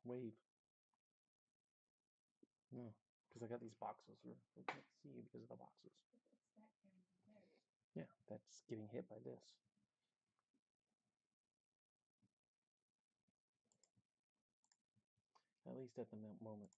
Wave. No, because I got these boxes here. I can't see you because of the boxes. Yeah, that's getting hit by this. At least at the moment.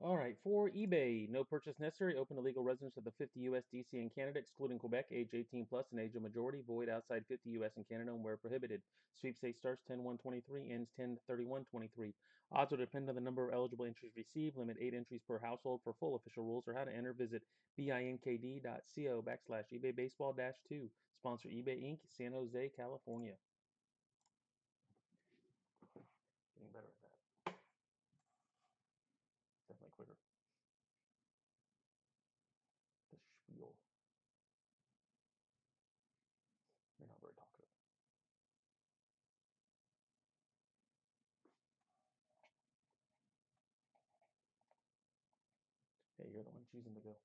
All right, for eBay, no purchase necessary. Open to legal residents of the 50 U.S., D.C., and Canada, excluding Quebec, age 18 plus and age of majority. Void outside 50 U.S. and Canada and where prohibited. Sweepstakes starts 10/1/23, ends 10/31/23. Odds will depend on the number of eligible entries received. Limit 8 entries per household. For full official rules or how to enter, visit binkd.co/eBay baseball-2. Sponsor eBay Inc., San Jose, California. Getting better at that. Definitely quicker. The spiel. You're not very talkative. Hey, you're the one choosing to go.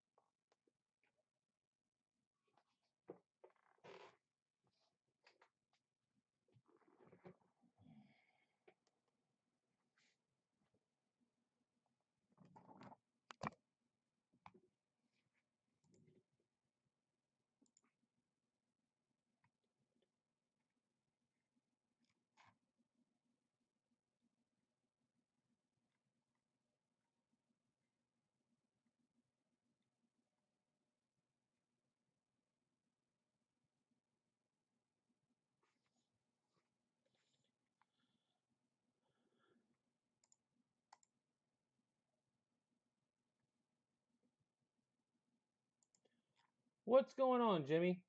What's going on, Jimmy?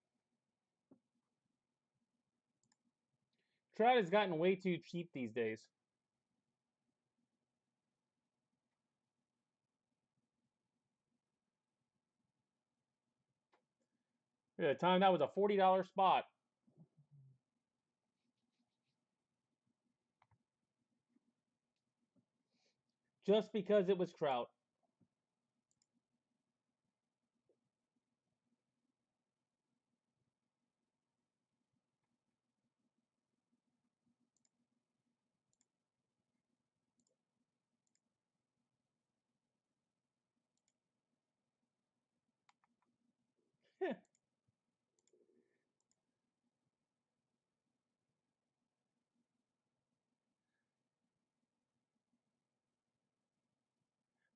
Trout has gotten way too cheap these days. At the time, that was a $40 spot. Just because it was Trout.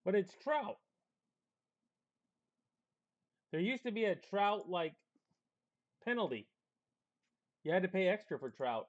But it's Trout. There used to be a Trout like penalty. You had to pay extra for Trout.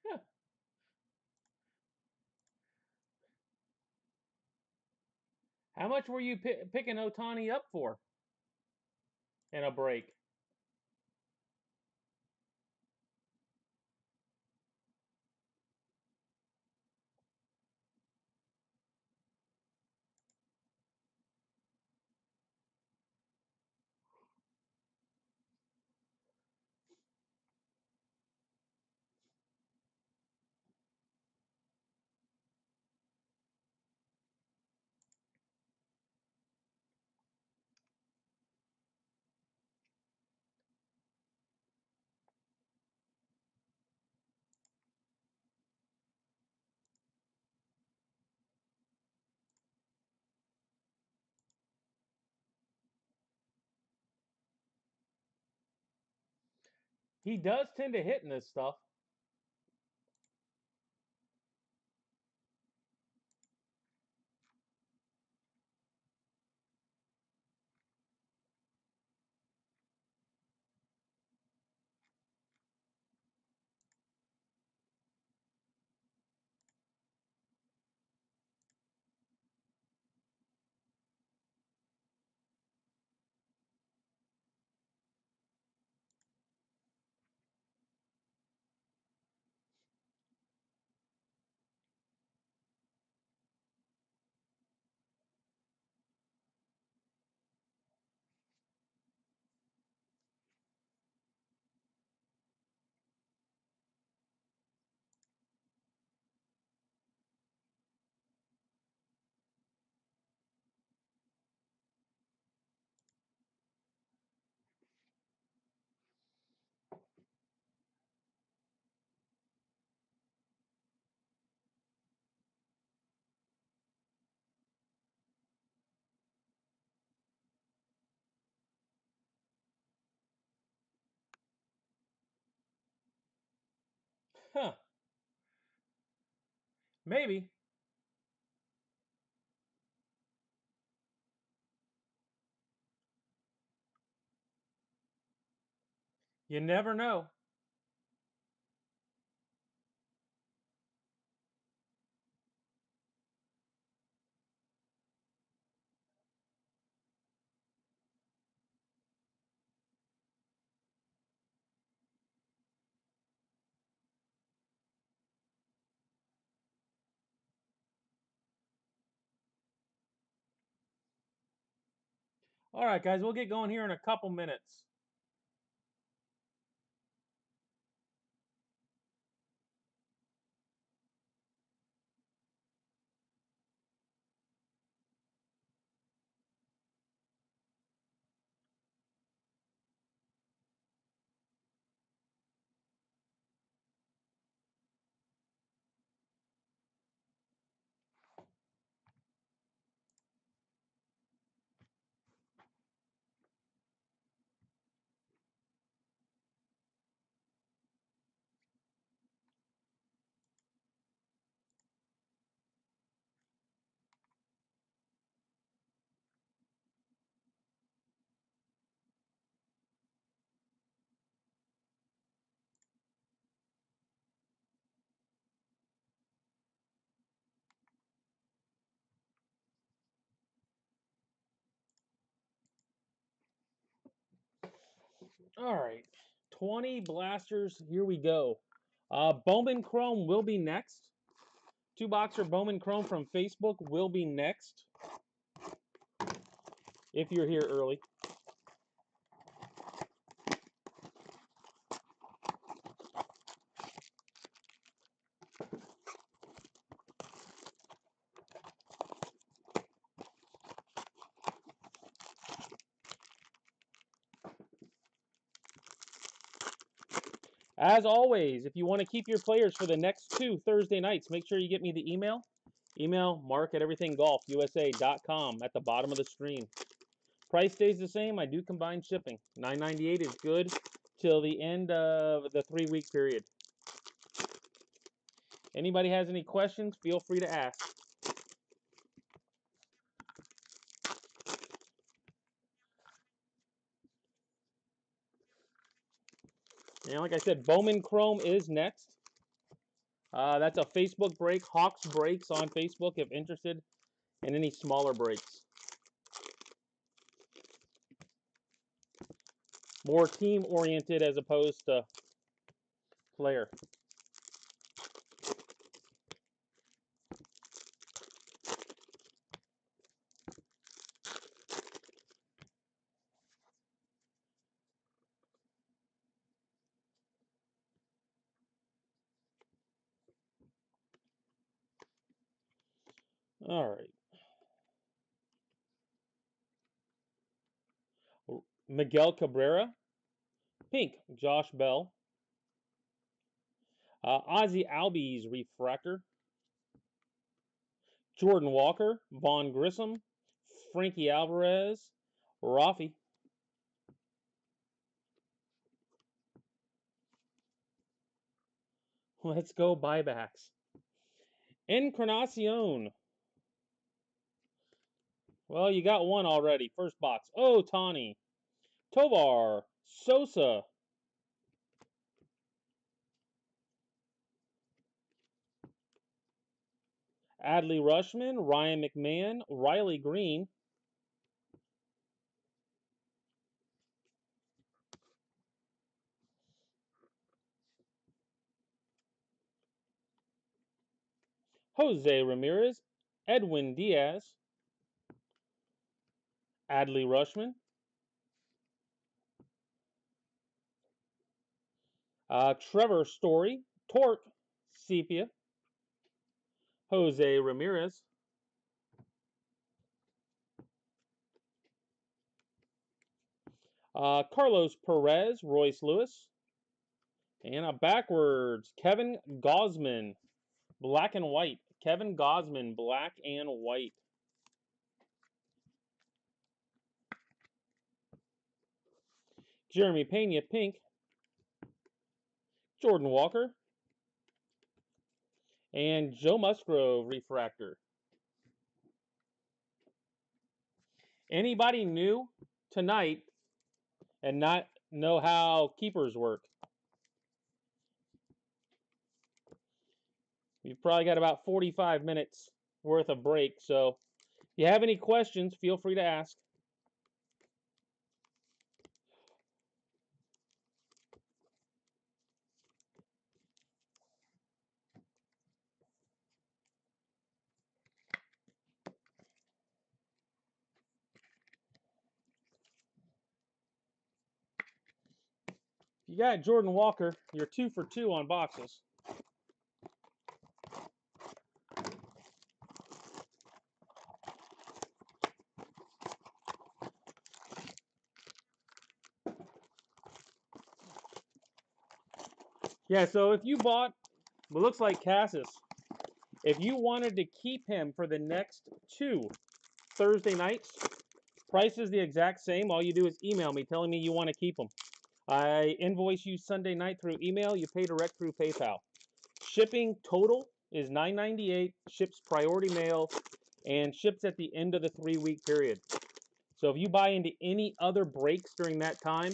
Yeah. How much were you picking Ohtani up for in a break? He does tend to hit in this stuff. Huh. Maybe. You never know. All right, guys, we'll get going here in a couple minutes. All right, 20 blasters. Here we go. Bowman Chrome will be next. Two boxer Bowman Chrome from Facebook will be next. If you're here early. As always, if you want to keep your players for the next two Thursday nights, make sure you get me the email. Email mark@everythinggolfusa.com at the bottom of the screen. Price stays the same. I do combine shipping. $9.98 is good till the end of the 3-week period. Anybody has any questions, feel free to ask. And like I said, Bowman Chrome is next. That's a Facebook break. Hawks Breaks on Facebook if interested in any smaller breaks. More team oriented as opposed to player. All right. Miguel Cabrera. Pink, Josh Bell. Ozzy Albies Refractor. Jordan Walker. Vaughn Grissom. Frankie Alvarez. Rafi. Let's go buybacks. Encarnacion. Well, you got one already. First box. Oh, Tawny. Tovar. Sosa. Adley Rushman. Ryan McMahon. Riley Green. Jose Ramirez. Edwin Diaz. Adley Rushman. Trevor Story. Torque. Sepia. Jose Ramirez. Carlos Perez. Royce Lewis. And a backwards. Kevin Gausman. Black and white. Kevin Gausman. Black and white. Jeremy Pena. Pink. Jordan Walker. And Joe Musgrove refractor. Anybody new tonight and not know how keepers work? We've probably got about 45 minutes worth of break, so if you have any questions, feel free to ask. If you got Jordan Walker, you're 2 for 2 on boxes. Yeah, so if you bought, it looks like Cassis, if you wanted to keep him for the next 2 Thursday nights, price is the exact same. All you do is email me telling me you want to keep them. I invoice you Sunday night through email. You pay direct through PayPal. Shipping total is $9.98. Ships priority mail and ships at the end of the 3-week period. So if you buy into any other breaks during that time,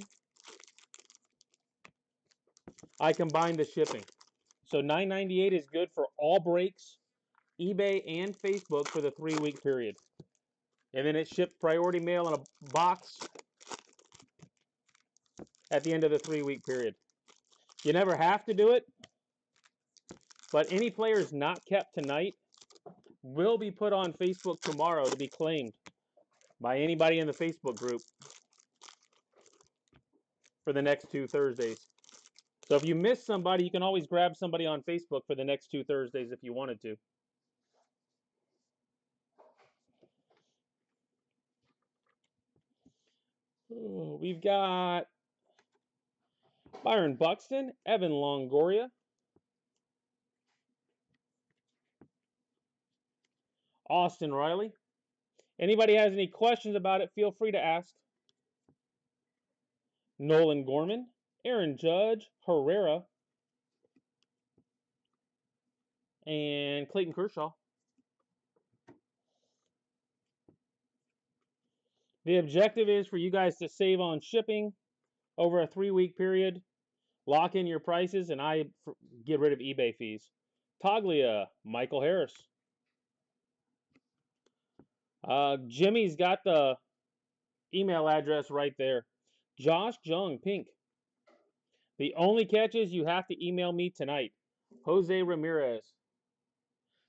I combine the shipping. So $9.98 is good for all breaks, eBay and Facebook for the 3-week period. And then it's shipped priority mail in a box at the end of the 3-week period. You never have to do it, but any players not kept tonight will be put on Facebook tomorrow to be claimed by anybody in the Facebook group for the next 2 Thursdays. So if you miss somebody, you can always grab somebody on Facebook for the next 2 Thursdays if you wanted to. We've got Byron Buxton, Evan Longoria, Austin Riley. Anybody has any questions about it, feel free to ask. Nolan Gorman, Aaron Judge, Herrera, and Clayton Kershaw. The objective is for you guys to save on shipping over a 3-week period, lock in your prices, and I get rid of eBay fees. Toglia, Michael Harris. Jimmy's got the email address right there. Josh Jung, Pink. The only catch is you have to email me tonight. Jose Ramirez.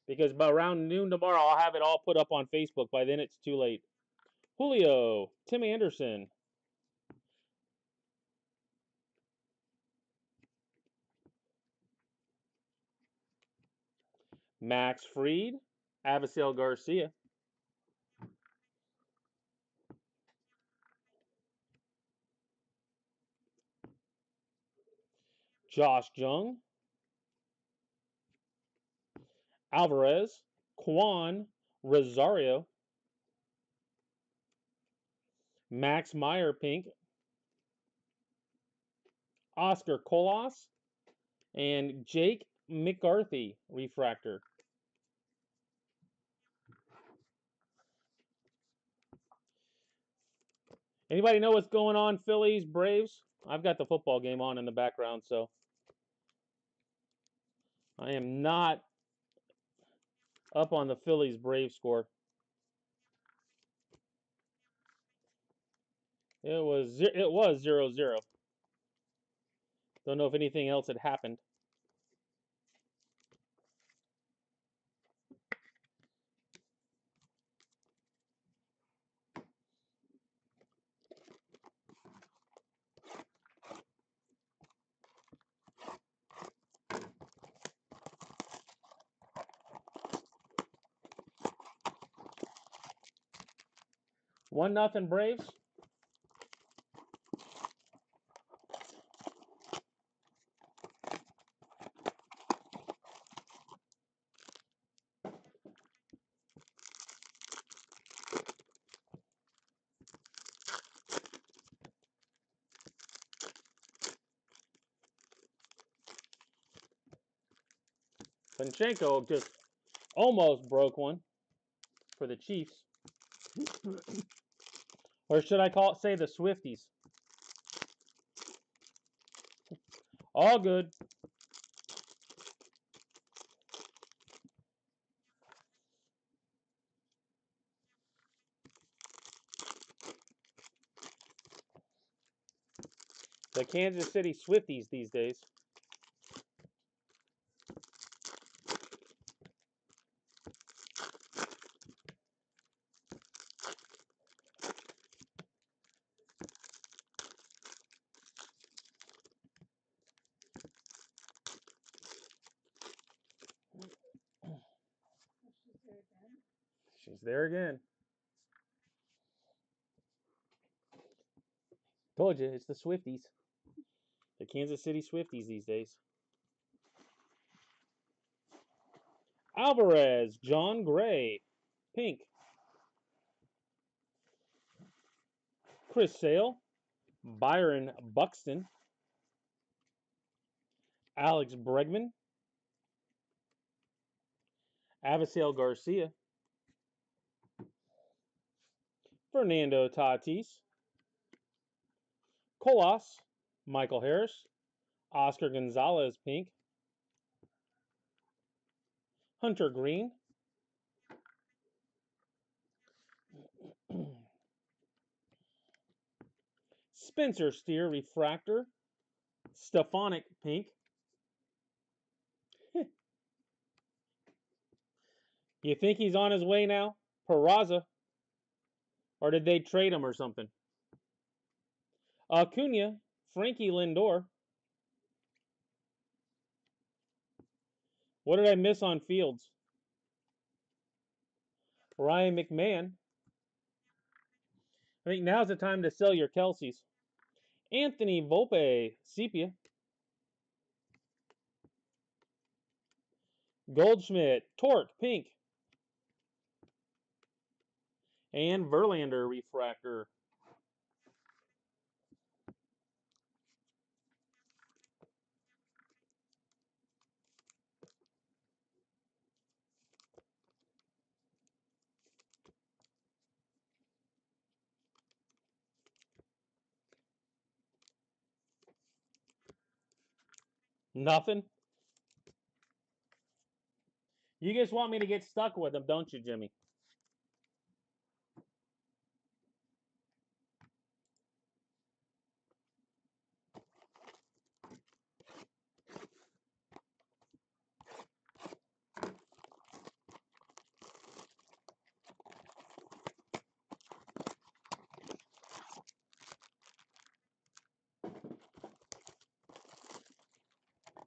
Because by around noon tomorrow, I'll have it all put up on Facebook. By then, it's too late. Julio, Tim Anderson. Max Fried, Avisail Garcia. Josh Jung. Alvarez, Quan, Rosario. Max Meyer, Pink. Oscar Colas. And Jake McCarthy refractor. Anybody know what's going on, Phillies, Braves? I've got the football game on in the background, so I am not up on the Phillies Braves score. It was 0-0. Don't know if anything else had happened. One nothing Braves. Panchenko just almost broke one for the Chiefs. Or should I say the Swifties? All good. The Kansas City Swifties these days. She's there again. Told you, it's the Swifties. The Kansas City Swifties these days. Alvarez, John Gray, pink. Chris Sale, Byron Buxton, Alex Bregman, Avisail Garcia, Fernando Tatis, Colas, Michael Harris, Oscar Gonzalez, pink. Hunter Green, Spencer Steer, refractor, Stefanik, pink. You think he's on his way now? Peraza. Or did they trade him or something? Acuna, Frankie Lindor. What did I miss on Fields? Ryan McMahon. I think now's the time to sell your Kelseys. Anthony Volpe, sepia. Goldschmidt, Torque, pink. And Verlander, refractor. Nothing. You just want me to get stuck with them, don't you, Jimmy?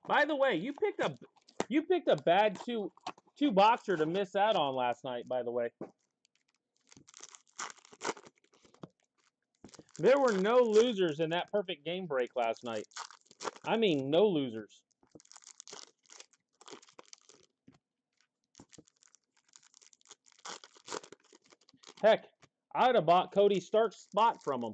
By the way, you picked a bad two boxer to miss out on last night, by the way. There were no losers in that perfect game break last night. I mean, no losers. Heck, I would have bought Cody Stark's spot from him.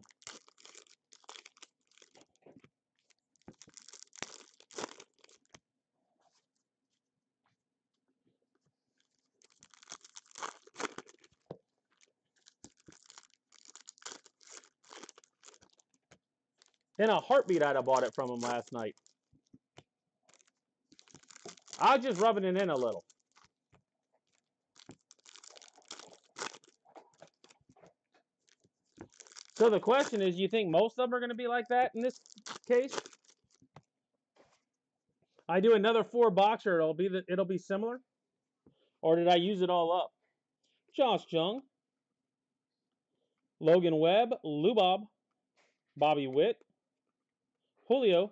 In a heartbeat, I'd have bought it from him last night. I was just rubbing it in a little. So the question is, you think most of them are going to be like that in this case? I do another 4-boxer, it'll be similar, or did I use it all up? Josh Jung, Logan Webb, Lubob, Bobby Witt, Julio,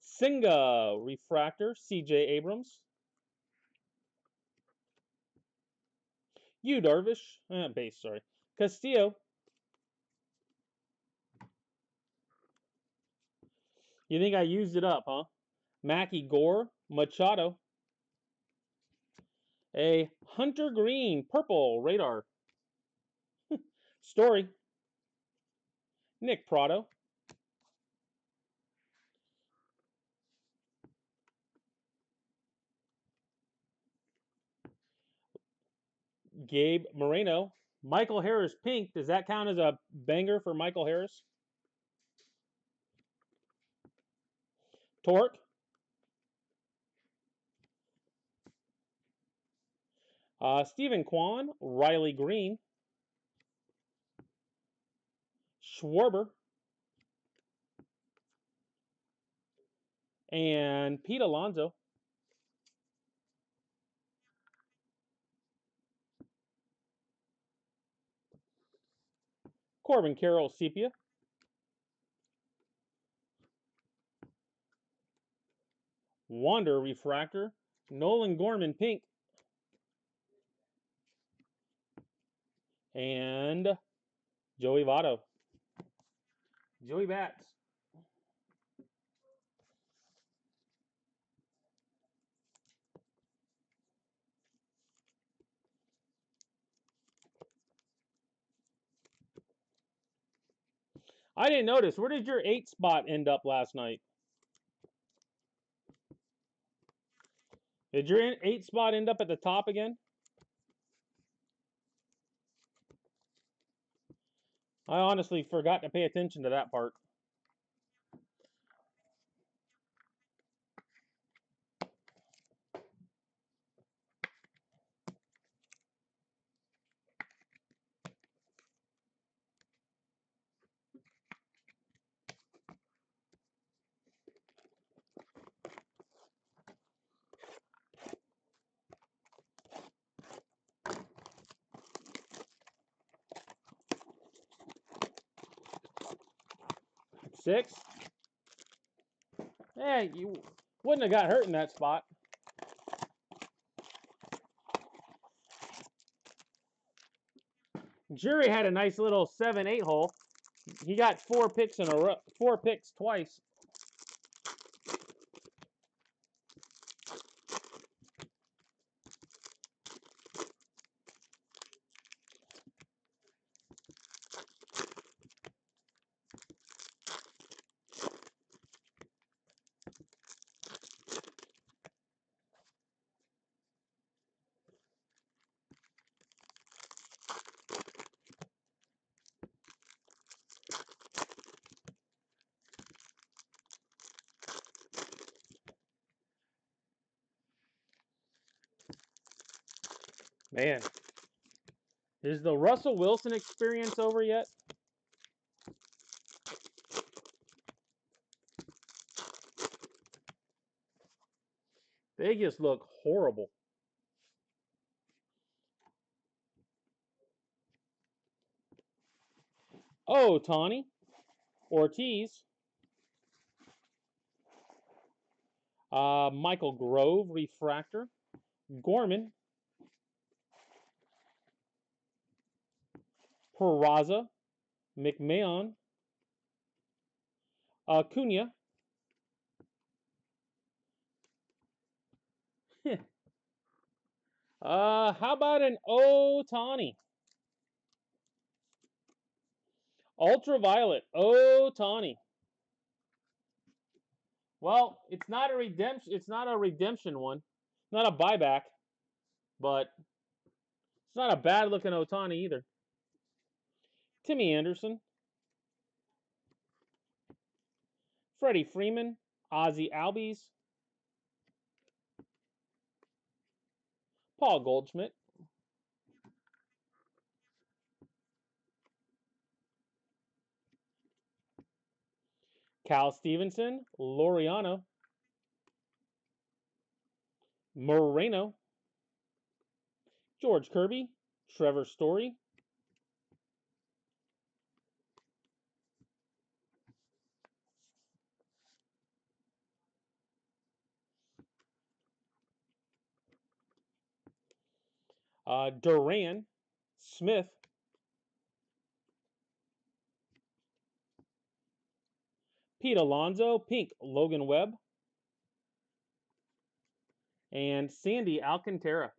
Singa, Refractor, C.J. Abrams, Yu Darvish, base, sorry, Castillo. You think I used it up, huh? Mackie Gore, Machado, a Hunter Green, purple radar, Story, Nick Prado, Gabe Moreno, Michael Harris pink. Does that count as a banger for Michael Harris? Torque, Stephen Kwan, Riley Green, Schwarber, and Pete Alonso. Corbin Carroll, Sepia. Wander, Refractor. Nolan Gorman, pink. And Joey Votto. Joey Bats. I didn't notice. Where did your 8 spot end up last night? Did your 8 spot end up at the top again? I honestly forgot to pay attention to that part. Six. Yeah, you wouldn't have got hurt in that spot. Jury had a nice little 7-8 hole. He got 4 picks in a row, 4 picks twice. Man, is the Russell Wilson experience over yet? They just look horrible. Oh, Tawny, Ortiz, Michael Grove, Refractor, Gorman, Peraza, McMahon, Cunha. How about an Ohtani? Ultraviolet, Ohtani. Well, it's not a redemption. It's not a redemption one, not a buyback, but it's not a bad looking Ohtani either. Timmy Anderson, Freddie Freeman, Ozzie Albies, Paul Goldschmidt, Cal Stevenson, Laureano, Moreno, George Kirby, Trevor Story, Duran, Smith, Pete Alonso, pink, Logan Webb, and Sandy Alcantara.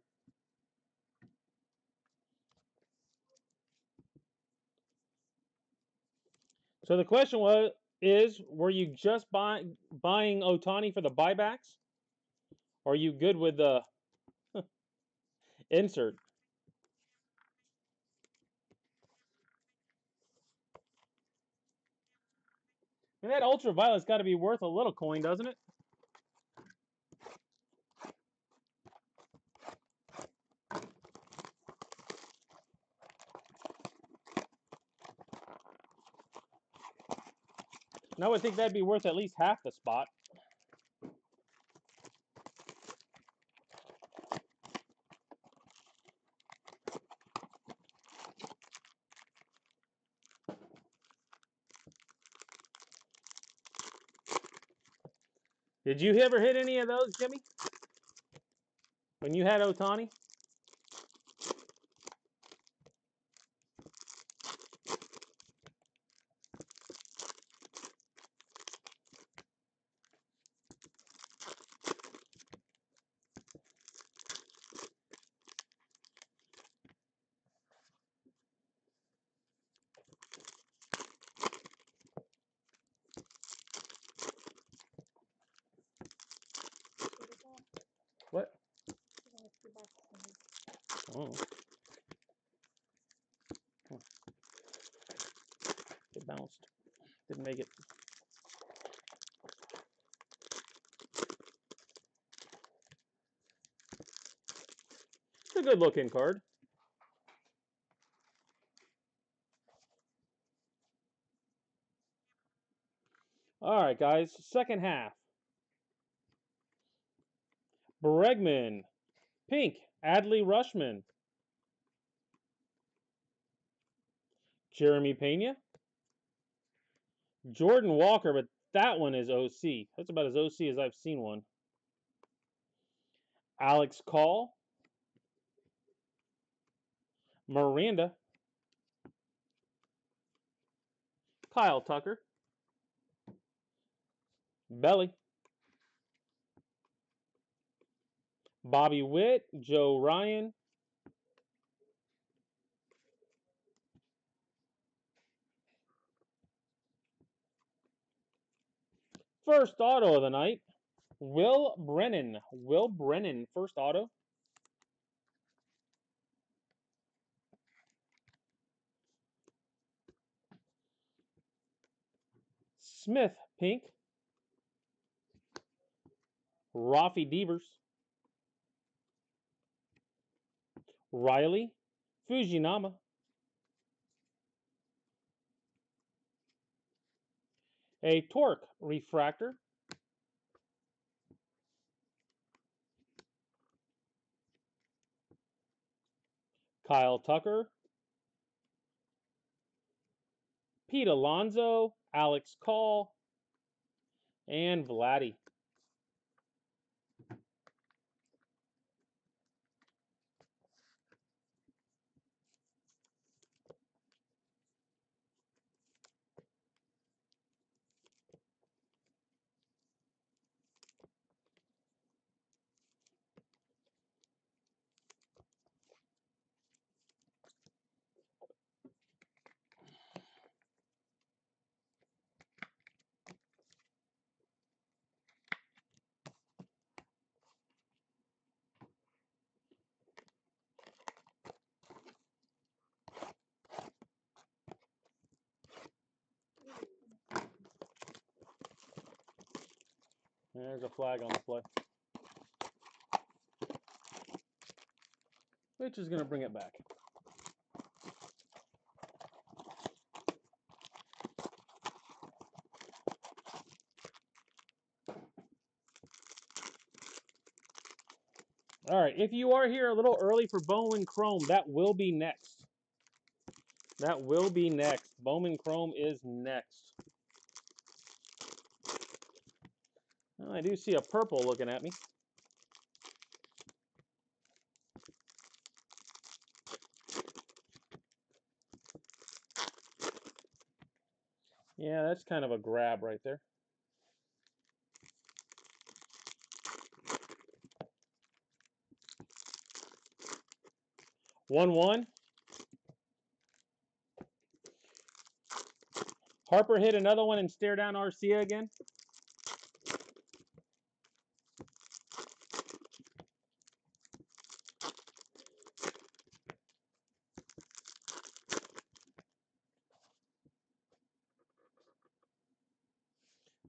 So the question were you just buying Ohtani for the buybacks? Or are you good with the insert? And that ultraviolet's got to be worth a little coin, doesn't it? And I would think that'd be worth at least half the spot. Did you ever hit any of those, Jimmy? When you had Ohtani? What? Oh. It bounced. Didn't make it. It's a good looking card. All right, guys. Second half. Bregman. Pink. Adley Rushman. Jeremy Pena. Jordan Walker, but that one is OC. That's about as OC as I've seen one. Alex Call. Miranda. Kyle Tucker. Belly. Bobby Witt. Joe Ryan. First auto of the night. Will Brennan. Will Brennan, first auto. Smith, pink. Rafi Devers. Riley. Fujinama. A Torque refractor. Kyle Tucker. Pete Alonso. Alex Call. And Vladdy. There's a flag on the play. Which is going to bring it back. All right, if you are here a little early for Bowman Chrome, that will be next. That will be next. Bowman Chrome is next. Well, I do see a purple looking at me. Yeah, that's kind of a grab right there. One. Harper hit another one and stare down Arcia again.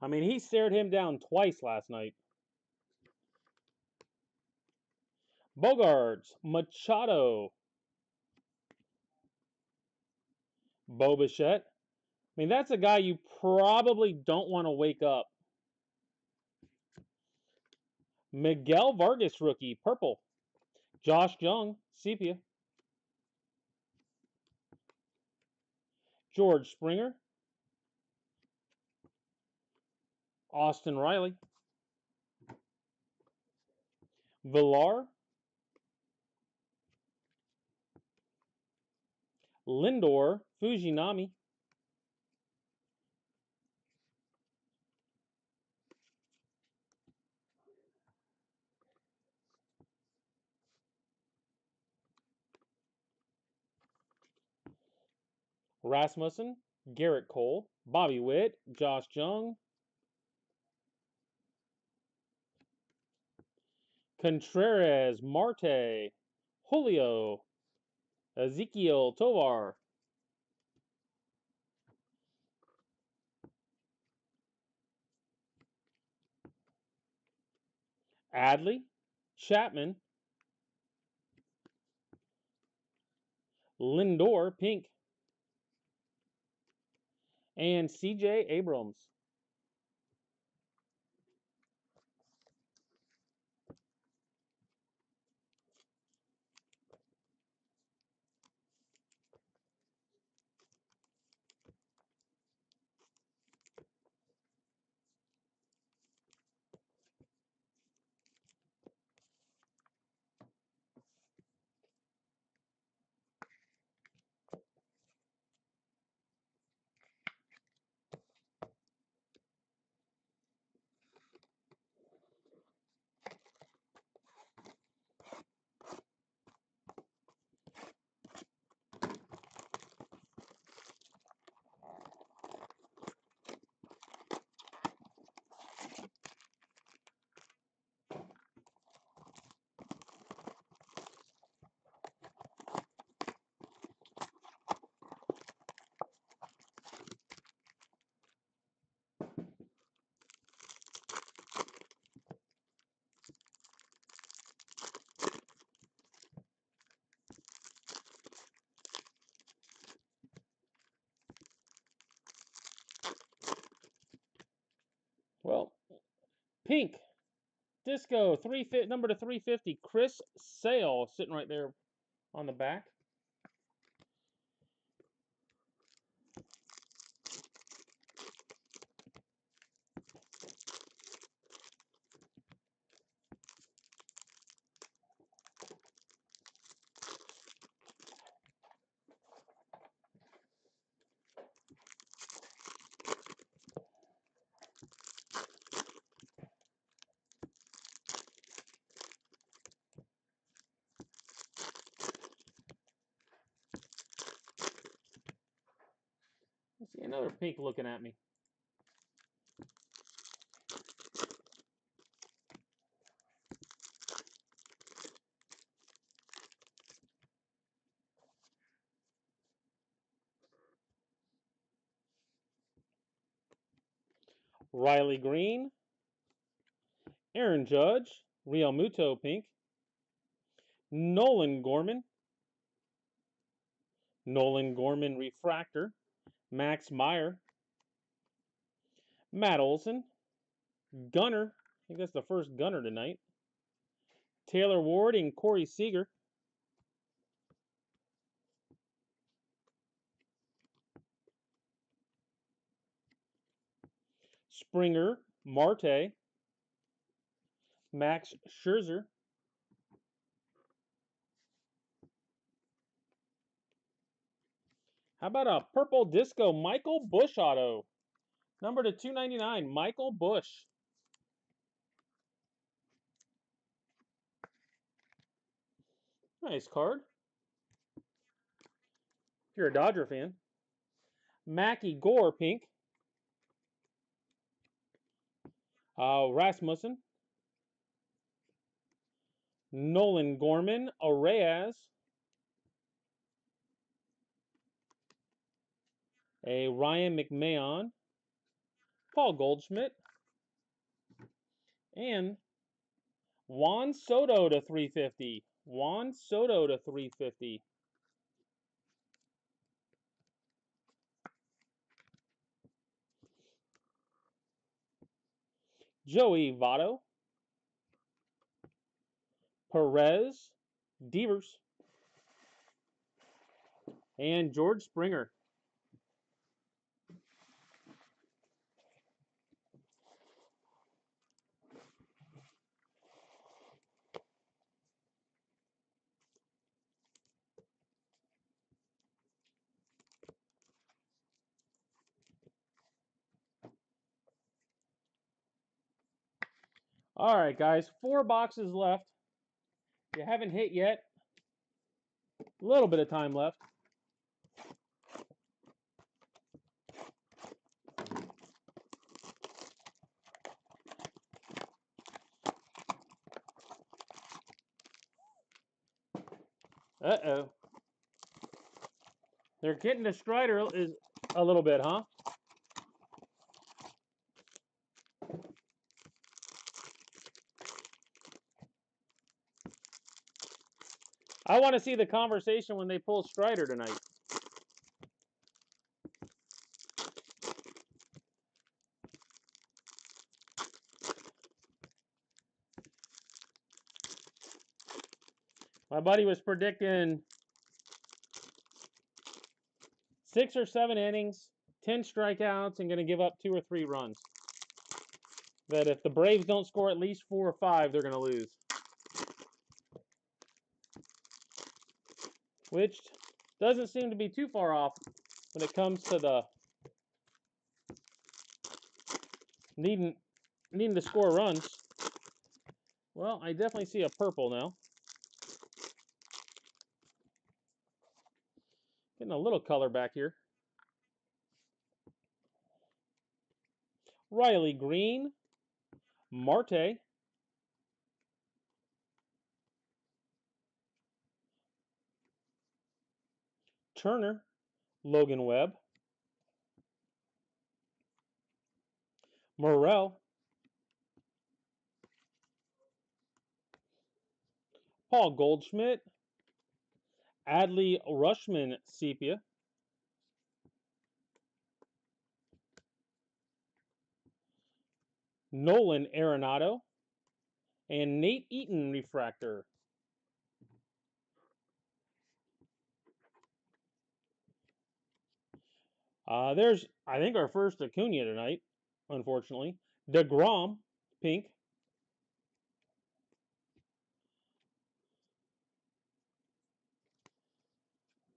I mean, he stared him down twice last night. Bogarts, Machado, Bo Bichette. I mean, that's a guy you probably don't want to wake up. Miguel Vargas rookie, purple. Josh Jung, sepia. George Springer. Austin Riley. Villar. Lindor, Fujinami. Rasmussen, Garrett Cole, Bobby Witt, Josh Jung. Contreras, Marte, Julio, Ezequiel Tovar. Adley, Chapman, Lindor, pink, and CJ Abrams. Well, pink, disco, number to 350, Chris Sale, sitting right there on the back. I see another pink looking at me. Riley Green, Aaron Judge, Real Muto pink. Nolan Gorman. Nolan Gorman refractor. Max Meyer. Matt Olson. Gunner. I think that's the first Gunner tonight. Taylor Ward and Corey Seager. Springer. Marte. Max Scherzer. How about a purple disco Michael Busch auto? Number to 299, Michael Busch. Nice card. If you're a Dodger fan. Mackie Gore pink. Rasmussen. Nolan Gorman. Reyes. A Ryan McMahon. Paul Goldschmidt. And Juan Soto to 350. Juan Soto to 350. Joey Votto. Perez. Devers. And George Springer. All right, guys, 4 boxes left. If you haven't hit yet, a little bit of time left. Uh-oh. They're getting to Strider is a little bit, huh? I want to see the conversation when they pull Strider tonight. My buddy was predicting 6 or 7 innings, 10 strikeouts, and going to give up 2 or 3 runs. That if the Braves don't score at least 4 or 5, they're going to lose. Which doesn't seem to be too far off when it comes to the needing to score runs. Well, I definitely see a purple now. Getting a little color back here. Riley Green. Marte. Turner. Logan Webb. Morel. Paul Goldschmidt. Adley Rushman Sepia. Nolan Arenado. And Nate Eaton refractor. There's, I think, our first Acuna tonight, unfortunately. DeGrom, pink.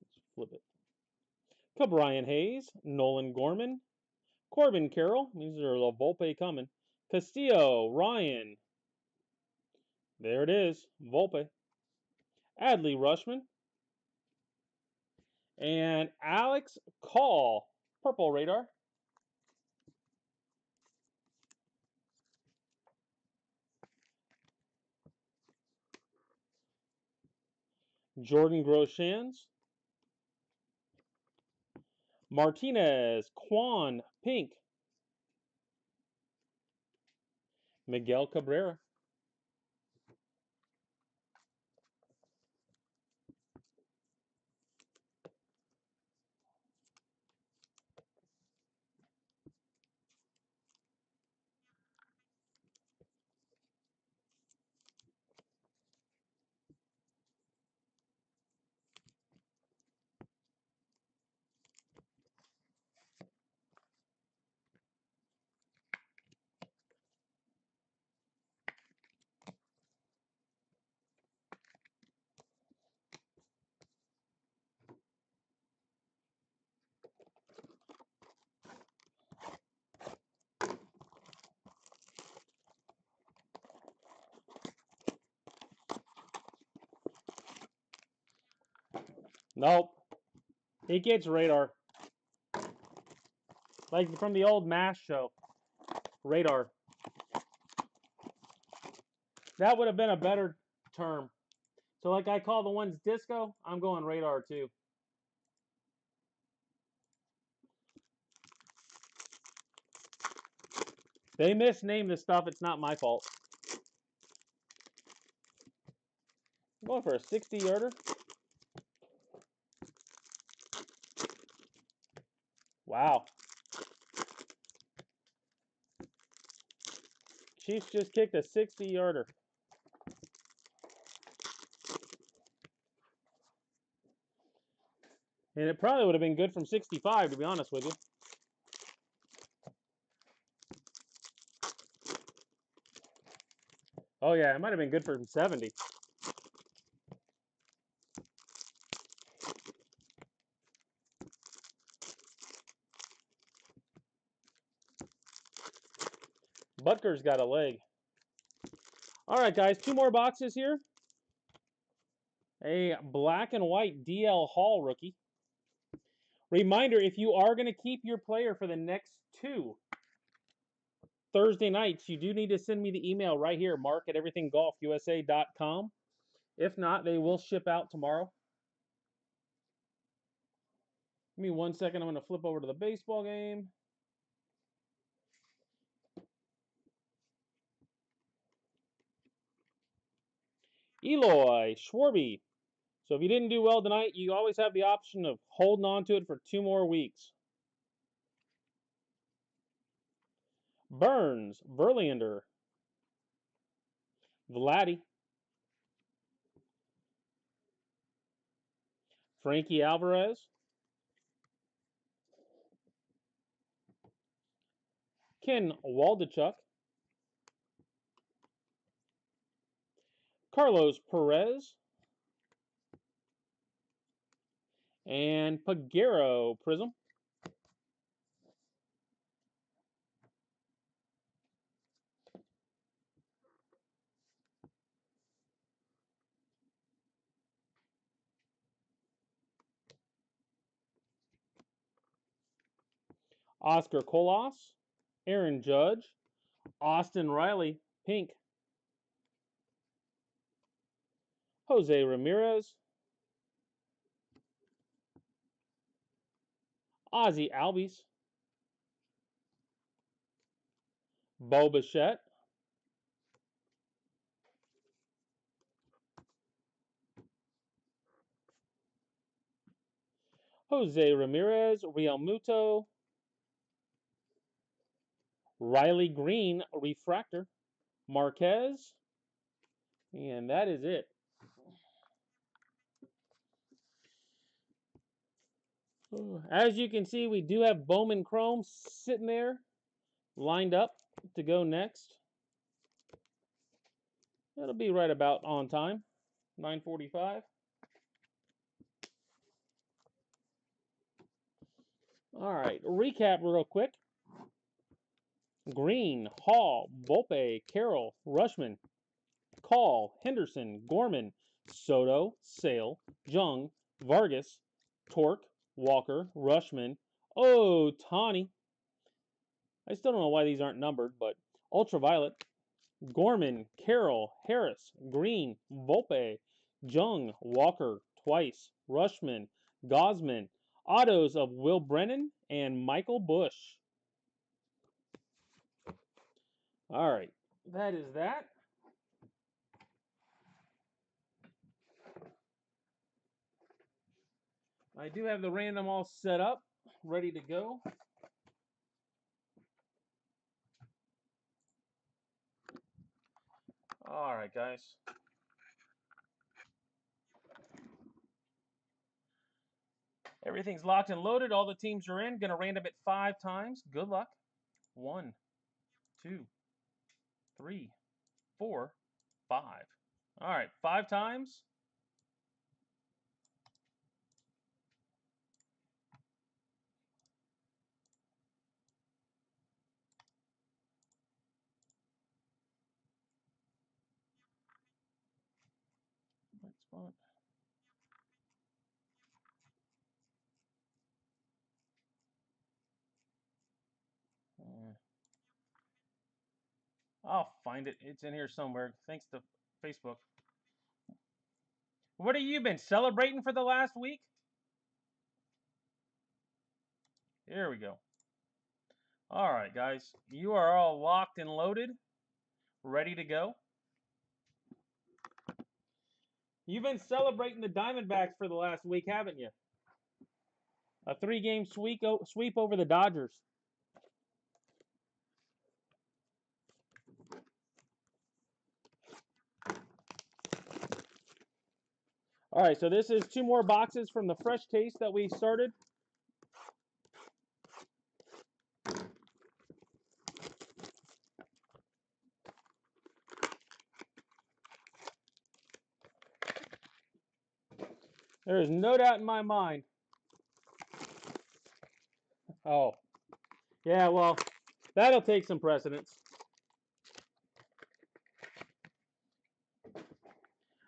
Let's flip it. Ke'Bryan Hayes, Nolan Gorman, Corbin Carroll. These are the Volpe coming. Castillo, Ryan. There it is, Volpe. Adley Rushman. And Alex Call, purple radar. Jordan Groshans. Martinez, Quan, pink. Miguel Cabrera. Nope. He gets radar. Like from the old MASH show. Radar. That would have been a better term. So like I call the ones disco, I'm going radar too. They misnamed the stuff. It's not my fault. I'm going for a 60-yarder. Wow. Chiefs just kicked a 60-yarder. And it probably would have been good from 65, to be honest with you. Oh, yeah, it might have been good from 70. Butker's got a leg. All right, guys, 2 more boxes here. A black and white DL Hall rookie. Reminder, if you are going to keep your player for the next 2 Thursday nights, you do need to send me the email right here, mark@everythinggolfusa.com. If not, they will ship out tomorrow. Give me 1 second. I'm going to flip over to the baseball game. Eloy Schwarby. So if you didn't do well tonight, you always have the option of holding on to it for 2 more weeks. Burns, Verlander, Vladdy, Frankie Alvarez, Ken Waldichuk, Carlos Perez, and Peguero Prism. Oscar Colas, Aaron Judge, Austin Riley, pink, Jose Ramirez, Ozzie Albies, Bo Bichette, Jose Ramirez, Real Muto, Riley Green, Refractor, Marquez, and that is it. As you can see, we do have Bowman Chrome sitting there, lined up to go next. That'll be right about on time, 9:45. All right, recap real quick. Green, Hall, Volpe, Carroll, Rushman, Call, Henderson, Gorman, Soto, Sale, Jung, Vargas, Torque, Walker, Rushman, Tawny. I still don't know why these aren't numbered, but Ultraviolet, Gorman, Carroll, Harris, Green, Volpe, Jung, Walker, twice, Rushman, Gosman, autos of Will Brennan and Michael Bush. All right, that is that. I do have the random all set up, ready to go. All right, guys. Everything's locked and loaded. All the teams are in. Going to random it 5 times. Good luck. 1, 2, 3, 4, 5. All right, 5 times. Right spot. I'll find it. It's in here somewhere. Thanks to Facebook. What have you been celebrating for the last week? Here we go. All right, guys. You are all locked and loaded, ready to go. You've been celebrating the Diamondbacks for the last week, haven't you? A 3-game sweep over the Dodgers. All right, so this is 2 more boxes from the fresh case that we started. There is no doubt in my mind. Oh, yeah, well, that'll take some precedence.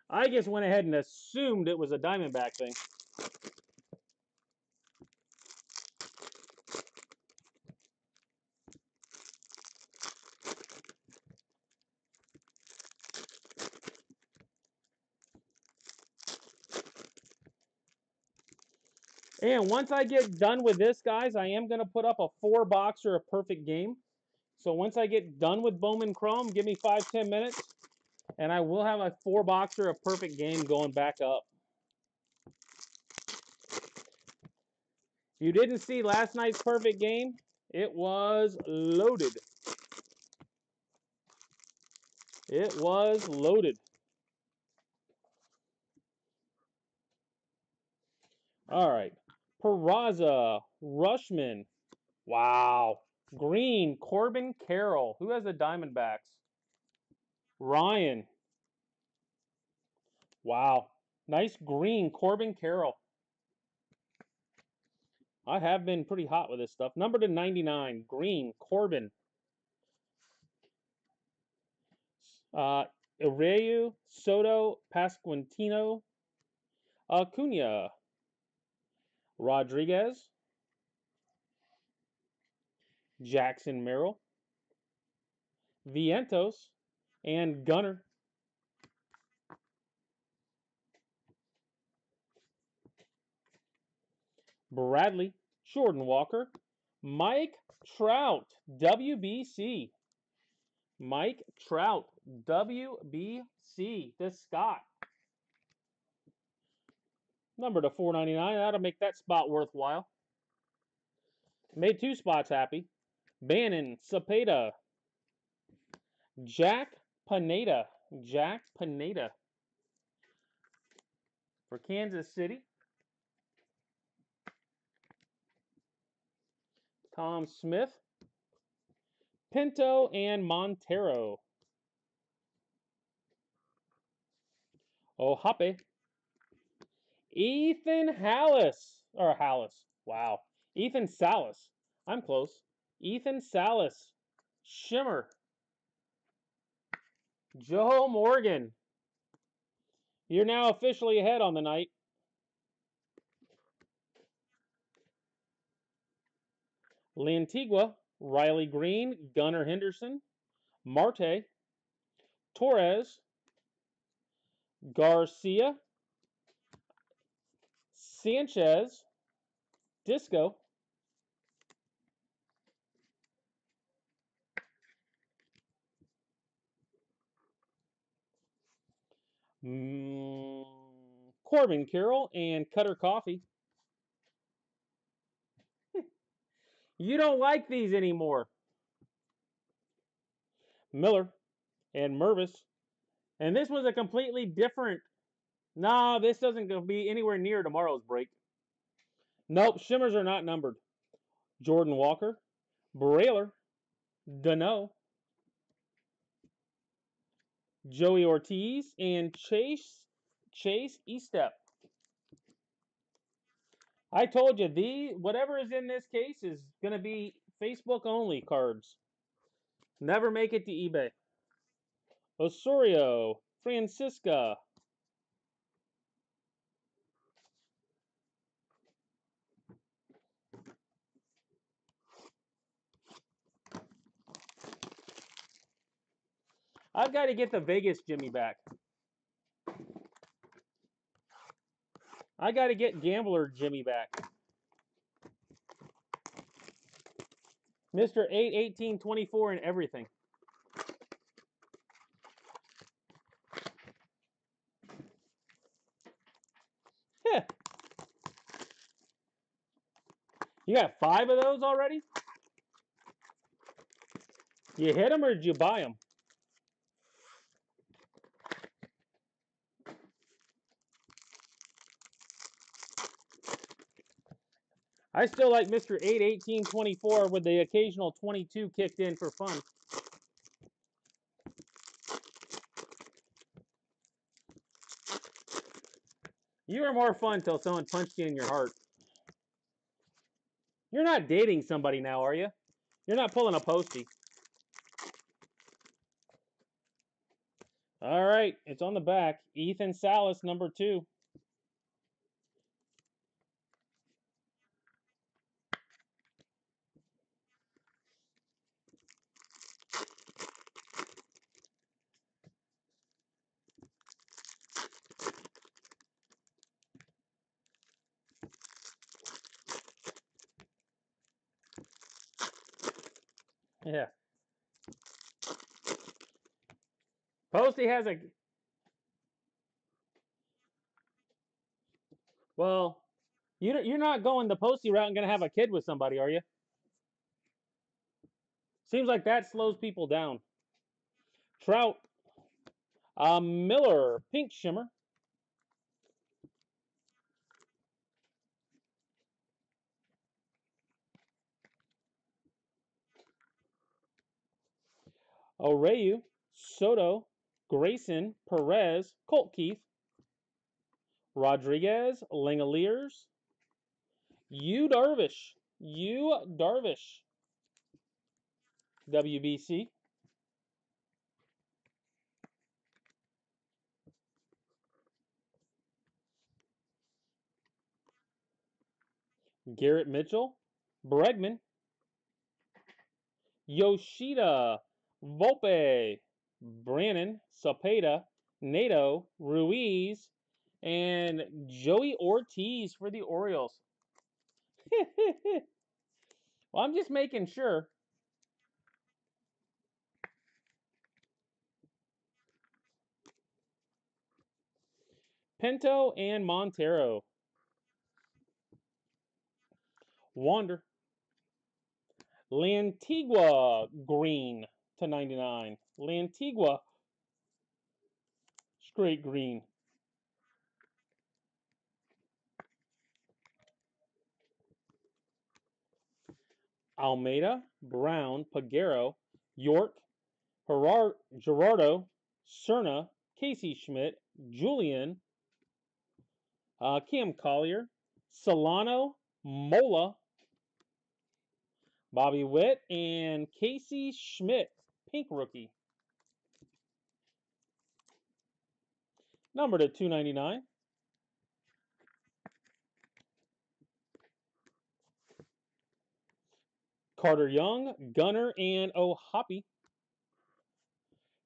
I just went ahead and assumed it was a Diamondback thing. And once I get done with this, guys, I am going to put up a 4-boxer of perfect game. So once I get done with Bowman Chrome, give me 5-10 minutes, and I will have a 4-boxer of perfect game going back up. If you didn't see last night's perfect game, it was loaded. It was loaded. All right. Peraza, Rushman. Wow. Green, Corbin Carroll. Who has the Diamondbacks? Ryan. Wow. Nice green, Corbin Carroll. I have been pretty hot with this stuff. Number to 99, green, Corbin. Abreu, Soto, Pasquantino, Acuna, Rodriguez, Jackson Merrill, Vientos, and Gunner. Bradley, Jordan Walker, Mike Trout, WBC. Mike Trout, WBC. This Scott. Number to 499. That'll make that spot worthwhile. Made 2 spots happy. Bannon, Cepeda, Jack Pineda. Jack Pineda for Kansas City. Tom Smith, Pinto, and Montero. Ohape. Ethan Hallis. Or Hallis. Wow. Ethan Salas. I'm close. Ethan Salas. Shimmer. Joe Morgan. You're now officially ahead on the night. Lantigua. Riley Green. Gunnar Henderson. Marte. Torres. Garcia. Sanchez. Disco. Corbin Carroll and Cutter Coffee. You don't like these anymore. Miller and Mervis. And this was a completely different. No, this doesn't go be anywhere near tomorrow's break. Nope, Shimmers are not numbered. Jordan Walker, Brailer, Dano, Joey Ortiz, and Chase Estep. I told you, whatever is in this case is going to be Facebook only cards. Never make it to eBay. Osorio, Francisca. I've got to get the Vegas Jimmy back. I got to get Gambler Jimmy back. Mr. 8, 18, 24 and everything. Yeah. You got 5 of those already? You hit them or did you buy them? I still like Mr. 8, 18, 24 with the occasional 22 kicked in for fun. You were more fun till someone punched you in your heart. You're not dating somebody now, are you? You're not pulling a postie. All right, it's on the back. Ethan Salas, number 2. Yeah. Postie has a... Well, you're not going the Postie route and going to have a kid with somebody, are you? Seems like that slows people down. Trout. Miller, Pink Shimmer. Abreu, Soto, Grayson, Perez, Colt Keith, Rodriguez, Langoliers, Darvish, WBC, Garrett Mitchell, Bregman, Yoshida, Volpe, Brannon, Cepeda, Nato, Ruiz, and Joey Ortiz for the Orioles. Well, I'm just making sure. Pinto and Montero. Wander. Lantigua green to 99. Lantigua straight green. Almeida, Brown, Pagero, York, Gerardo, Cerna, Casey Schmidt, Julian, Cam Collier, Solano, Mola, Bobby Witt, and Casey Schmidt, pink rookie. Number to 299. Carter Young, Gunner, and O'Hoppe.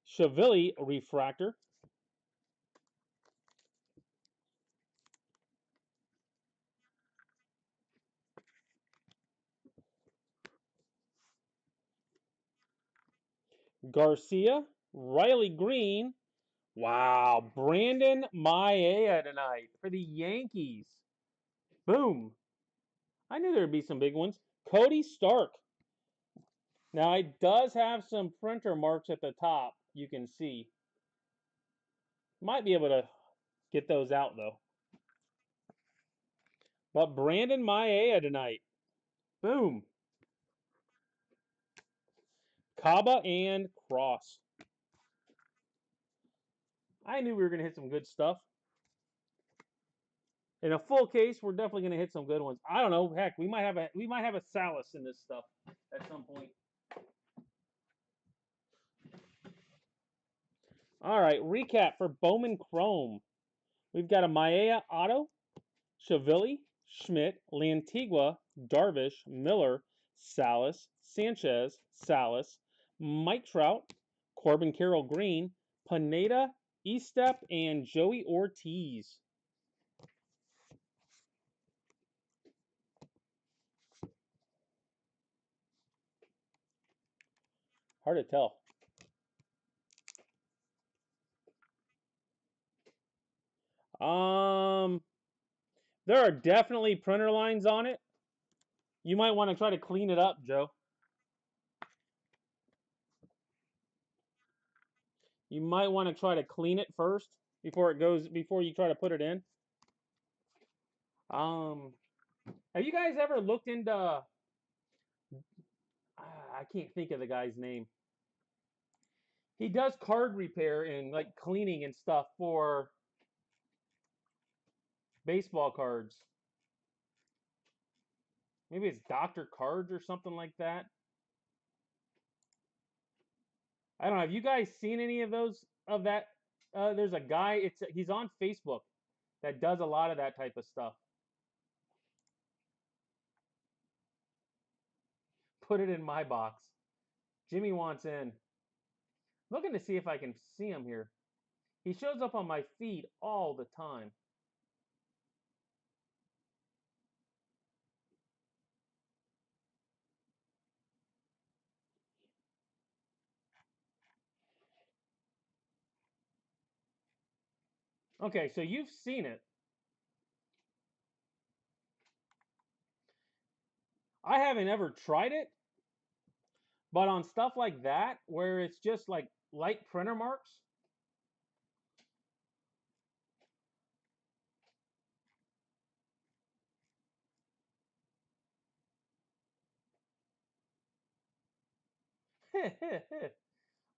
Cheville refractor. Garcia, Riley Green. Wow, Brandon Maia tonight for the Yankees. Boom. I knew there would be some big ones. Cody Stark. Now, it does have some printer marks at the top, you can see. Might be able to get those out, though. But Brandon Maia tonight. Boom. Kaba and Cross. I knew we were going to hit some good stuff. In a full case, we're definitely going to hit some good ones. I don't know. Heck, we might have a Salas in this stuff at some point. All right, recap for Bowman Chrome. We've got a Maia Auto, Cheville, Schmidt, Lantigua, Darvish, Miller, Salas, Sanchez, Salas, Mike Trout, Corbin Carroll Green, Pineda, Estep, and Joey Ortiz. Hard to tell. Um, there are definitely printer lines on it. You might want to try to clean it up, Joe. You might want to try to clean it first before you try to put it in. Um, have you guys ever looked into? I can't think of the guy's name. He does card repair and like cleaning and stuff for baseball cards. Maybe it's Dr. Cards or something like that. I don't know. Have you guys seen any of those of that? There's a guy. He's on Facebook that does a lot of that type of stuff. Put it in my box. Jimmy wants in. Looking to see if I can see him here. He shows up on my feed all the time. Okay, so you've seen it. I haven't ever tried it, but on stuff like that, where it's just like light printer marks,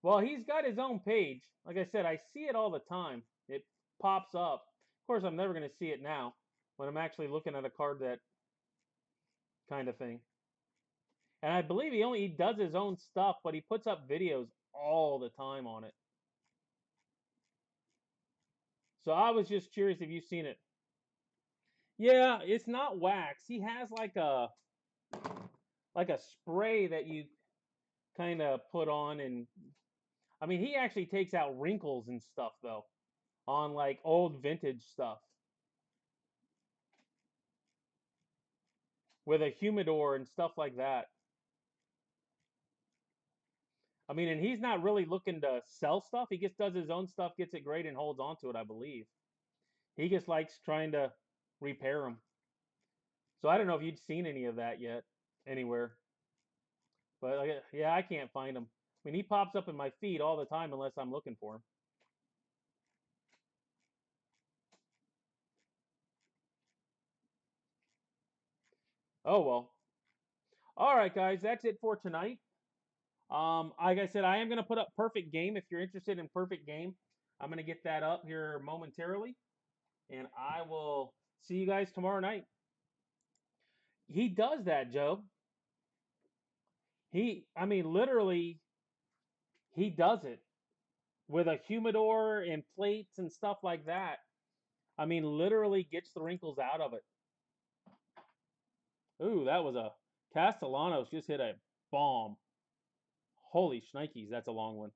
well, he's got his own page. Like I said, I see it all the time. It pops up. Of course, I'm never going to see it now when I'm actually looking at a card that kind of thing. And I believe he does his own stuff, but he puts up videos all the time on it. So I was just curious if you've seen it. Yeah, it's not wax. He has like a spray that you kind of put on, and I mean he actually takes out wrinkles and stuff though on like old vintage stuff with a humidor and stuff like that. I mean, and he's not really looking to sell stuff. He just does his own stuff, gets it great, and holds on to it, I believe. He just likes trying to repair them. So I don't know if you'd seen any of that yet anywhere. But yeah, I can't find him. I mean, he pops up in my feed all the time unless I'm looking for him. Oh well. All right, guys, that's it for tonight. Like I said, I am going to put up Perfect Game. If you're interested in Perfect Game, I'm going to get that up here momentarily, and I will see you guys tomorrow night. He does that, Joe. I mean, literally, he does it with a humidor and plates and stuff like that. I mean, literally gets the wrinkles out of it. Ooh, that was a Castellanos just hit a bomb. Holy shnikes, that's a long one.